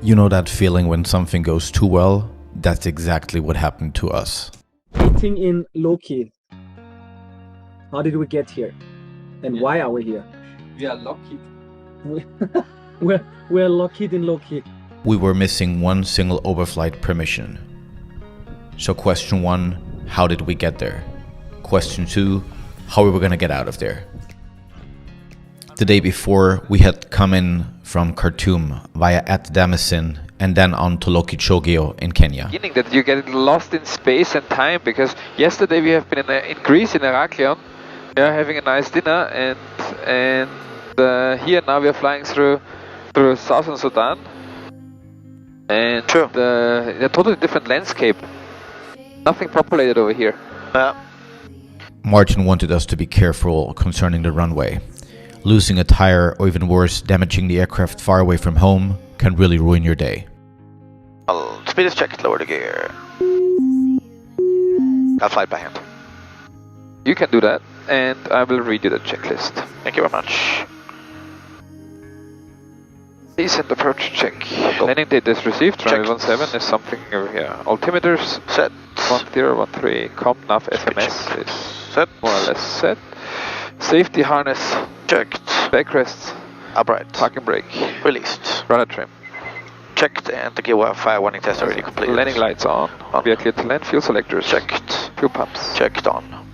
You know that feeling when something goes too well? That's exactly what happened to us. Meeting in Loki. How did we get here? And why are we here? We are lucky. We're located in Loki. We were missing one single overflight permission. So question 1, how did we get there? Question 2, how we were gonna get out of there. The day before, we had come in from Khartoum via Damascene and then on to Lokichogio in Kenya. Beginning that you get lost in space and time, because yesterday we have been in Greece in Heraklion, having a nice dinner, and here now we are flying through southern Sudan, and a totally different landscape. Nothing populated over here. Martin wanted us to be careful concerning the runway. Losing a tire, or even worse, damaging the aircraft far away from home, can really ruin your day. Speed is checked, lower the gear. I'll fly by hand. You can do that, and I will read you the checklist. Thank you very much. Decent approach check. Landing date is received. Runway 17 is something over here. Altimeters set. 1013. Com nav SMS is set. More or less set. Safety harness checked. Backrest. Upright. Parking brake released. Runner trim checked, and the gear fire warning test already completed. Landing lights on. We are clear to land. Fuel selectors checked. Fuel pumps checked on.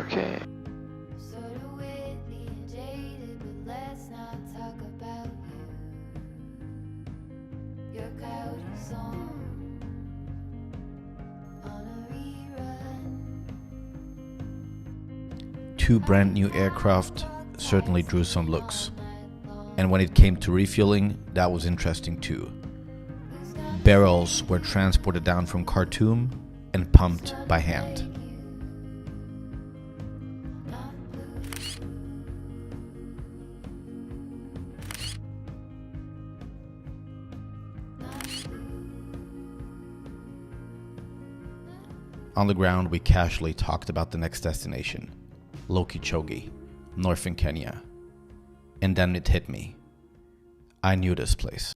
Okay. Two brand new aircraft certainly drew some looks. And when it came to refueling, that was interesting too. Barrels were transported down from Khartoum and pumped by hand. On the ground, we casually talked about the next destination, Lokichogio, northern Kenya. And then it hit me. I knew this place.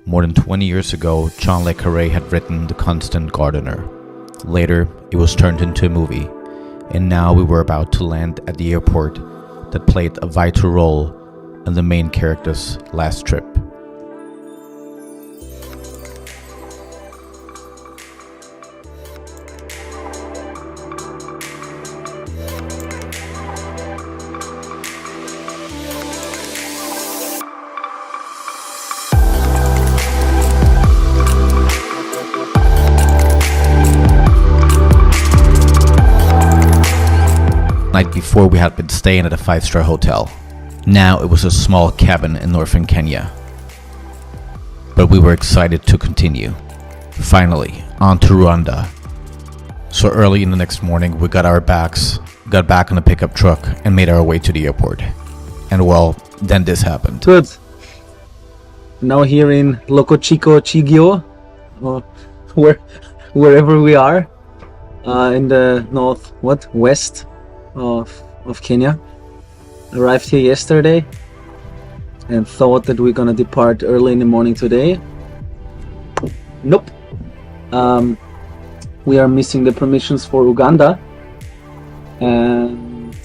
More than 20 years ago, John le Carré had written The Constant Gardener. Later, it was turned into a movie, and now we were about to land at the airport that played a vital role in the main character's last trip. Night before, we had been staying at a 5-star hotel. Now it was a small cabin in northern Kenya. But we were excited to continue. Finally, on to Rwanda. So early in the next morning, we got our bags, got back on a pickup truck, and made our way to the airport. And well, then this happened. Good. Now here in Lokichogio, or wherever we are, in the west of Kenya. Arrived here yesterday and thought that we're gonna depart early in the morning today. Nope. We are missing the permissions for Uganda, and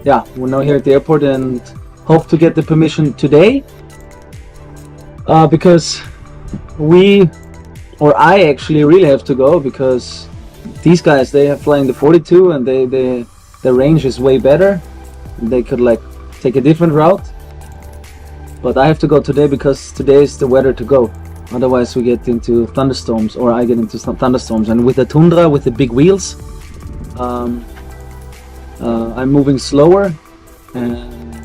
yeah, we're now here at the airport and hope to get the permission today, because I actually really have to go, because these guys, they are flying the 42 and the range is way better. They could take a different route, but I have to go today because today is the weather to go. Otherwise we get into thunderstorms, or I get into some thunderstorms, and with the tundra with the big wheels, I'm moving slower, and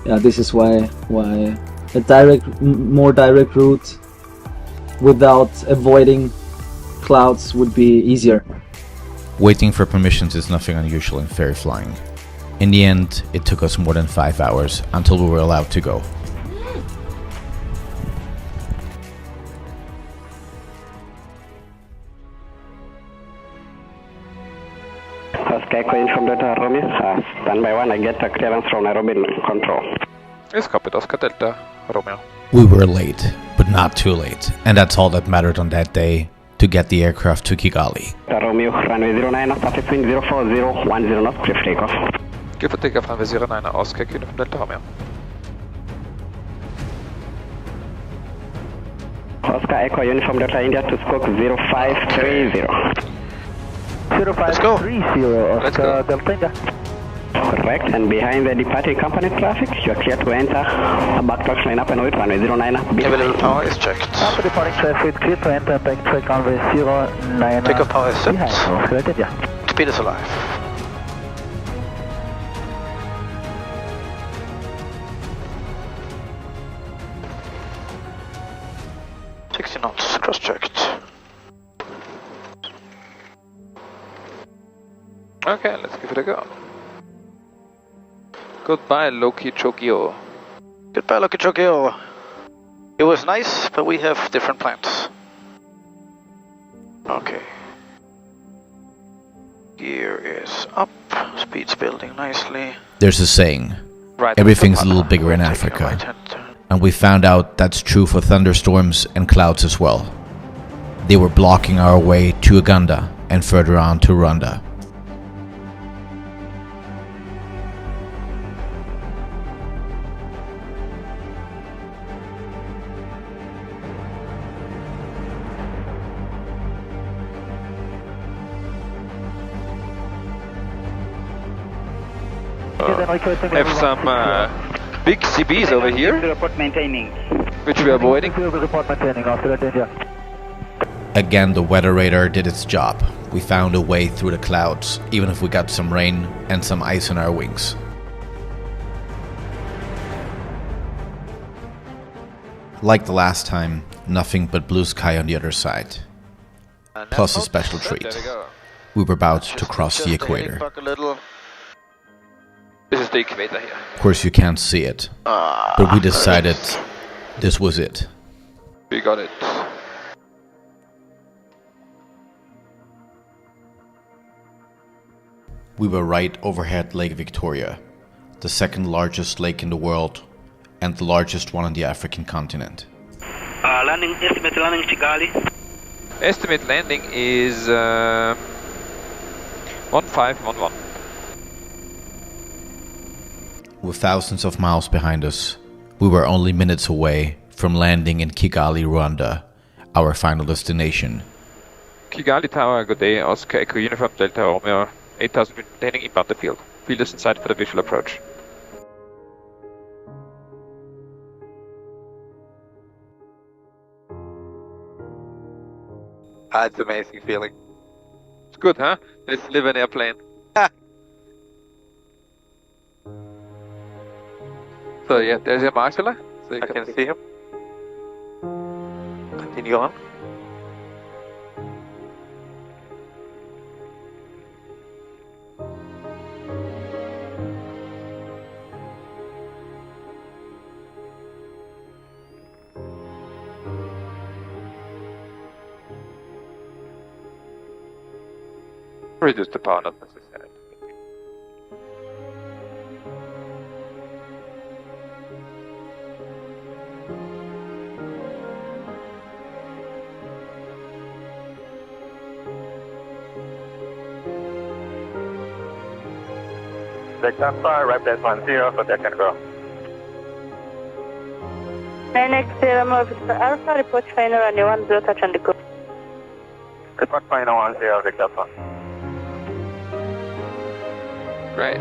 yeah, this is why a more direct route without avoiding clouds would be easier. Waiting for permissions is nothing unusual in ferry flying. In the end, it took us more than 5 hours until we were allowed to go. Sky Queen from Delta Romeo, 1 by 1, I get a clearance from Nairobi control. Yes, copy, Oscar Delta, Romeo. We were late, but not too late, and that's all that mattered on that day, to get the aircraft to Kigali. Romeo, runway 09, traffic wind 040, 10 knots, clear for takeoff. Clear for takeoff, runway 09, Oscar, Uniform Delta, Romeo. Oscar Echo Uniform Delta India to squawk 0530. 0530, Oscar Delta India. Correct, and behind the departing company traffic, you are clear to enter a backtrack line up and wait, runway 09. Available power is checked. After departing traffic, clear to enter backtrack runway 09. Takeoff power is set. Oscar India. Speed is alive. Knots, cross-checked. Okay, let's give it a go. Goodbye, Loki Chokyo. Goodbye, Loki Chokyo. It was nice, but we have different plans. Okay. Gear is up, speed's building nicely. There's a saying, Right. everything's a little bigger in Africa. And we found out that's true for thunderstorms and clouds as well. They were blocking our way to Uganda and further on to Rwanda. Have some big CBs over here, which we are avoiding. Again, the weather radar did its job. We found a way through the clouds, even if we got some rain and some ice on our wings. Like the last time, nothing but blue sky on the other side. Plus a special treat. We were about to cross the equator. This is the equator here. Of course you can't see it, but we decided this was it. We got it. We were right overhead Lake Victoria, the second largest lake in the world and the largest one on the African continent. Estimate landing Kigali. Estimate landing is 1511. With thousands of miles behind us, we were only minutes away from landing in Kigali, Rwanda, our final destination. Kigali Tower, good day, Oscar Echo Uniform Delta Romeo 8000 maintaining inbound the field. Field is in sight for the visual approach. It's an amazing feeling. It's good, huh? Let's live an airplane. So yeah, there's your marshaller. So I can see him. Continue on. Reduce the power, not necessary. Delta, right place 10, so that can go. 9X Romeo Alpha, report final on your 10, touch and go. Report final 10, Victor Alpha. Great.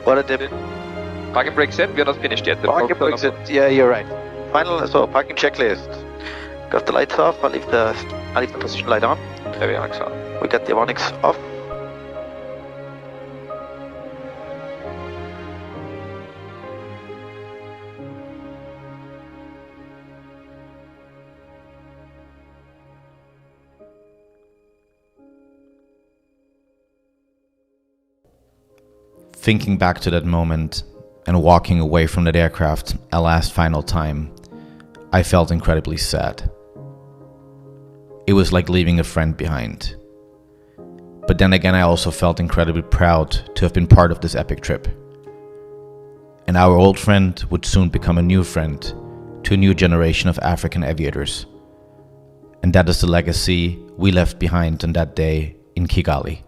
What a dip. Parking brake set, we are not finished yet. Parking brake set, yeah, you're right. Final, so parking checklist. Got the lights off, I'll leave the position light on. Avionics on. We got the avionics off. Thinking back to that moment and walking away from that aircraft a last final time, I felt incredibly sad. It was like leaving a friend behind. But then again, I also felt incredibly proud to have been part of this epic trip. And our old friend would soon become a new friend to a new generation of African aviators. And that is the legacy we left behind on that day in Kigali.